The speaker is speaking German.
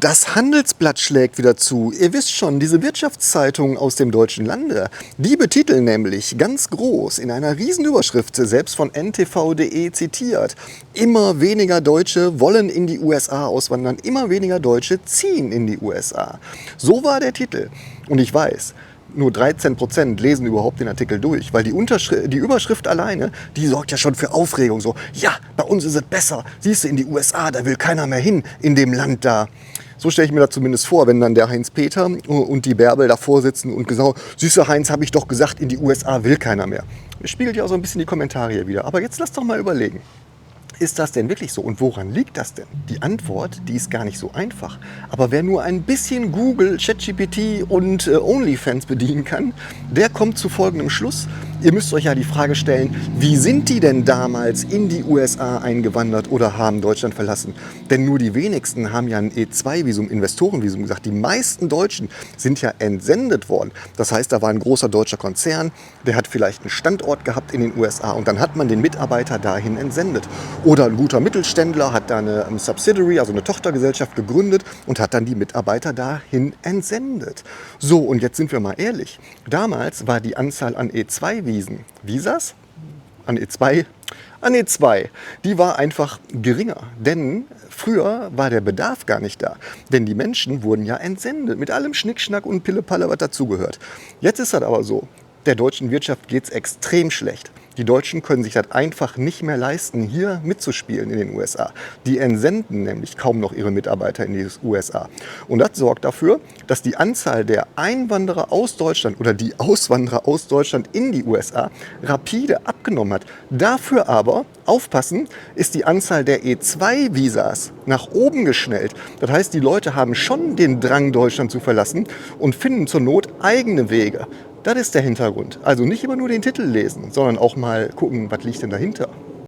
Das Handelsblatt schlägt wieder zu. Ihr wisst schon, diese Wirtschaftszeitung aus dem deutschen Lande, die betiteln nämlich ganz groß in einer Riesenüberschrift, selbst von ntv.de zitiert: Immer weniger Deutsche wollen in die USA auswandern, immer weniger Deutsche ziehen in die USA. So war der Titel. Und ich weiß, nur 13% lesen überhaupt den Artikel durch, weil die Überschrift alleine, die sorgt ja schon für Aufregung. So, ja, bei uns ist es besser. Siehst du, in die USA, da will keiner mehr hin, in dem Land da. So stelle ich mir das zumindest vor, wenn dann der Heinz-Peter und die Bärbel davor sitzen und genau, siehst du, Heinz, habe ich doch gesagt, in die USA will keiner mehr. Das spiegelt ja auch so ein bisschen die Kommentare hier wieder. Aber jetzt lass doch mal überlegen. Ist das denn wirklich so? Und woran liegt das denn? Die Antwort, die ist gar nicht so einfach. Aber wer nur ein bisschen Google, ChatGPT und OnlyFans bedienen kann, der kommt zu folgendem Schluss. Ihr müsst euch ja die Frage stellen, wie sind die denn damals in die USA eingewandert oder haben Deutschland verlassen? Denn nur die wenigsten haben ja ein E2-Visum, Investorenvisum gesagt. Die meisten Deutschen sind ja entsendet worden. Das heißt, da war ein großer deutscher Konzern, der hat vielleicht einen Standort gehabt in den USA und dann hat man den Mitarbeiter dahin entsendet. Oder ein guter Mittelständler hat da eine Subsidiary, also eine Tochtergesellschaft gegründet und hat dann die Mitarbeiter dahin entsendet. So, und jetzt sind wir mal ehrlich. Damals war die Anzahl an Visas, an E2, die war einfach geringer. Denn früher war der Bedarf gar nicht da. Denn die Menschen wurden ja entsendet, mit allem Schnickschnack und Pillepalle, was dazugehört. Jetzt ist das aber so, der deutschen Wirtschaft geht es extrem schlecht. Die Deutschen können sich das einfach nicht mehr leisten, hier mitzuspielen in den USA. Die entsenden nämlich kaum noch ihre Mitarbeiter in die USA. Und das sorgt dafür, dass die Anzahl der Einwanderer aus Deutschland oder die Auswanderer aus Deutschland in die USA rapide abgenommen hat. Dafür aber, aufpassen, ist die Anzahl der E2-Visas nach oben geschnellt. Das heißt, die Leute haben schon den Drang, Deutschland zu verlassen und finden zur Not eigene Wege. Das ist der Hintergrund. Also nicht immer nur den Titel lesen, sondern auch mal gucken, was liegt denn dahinter.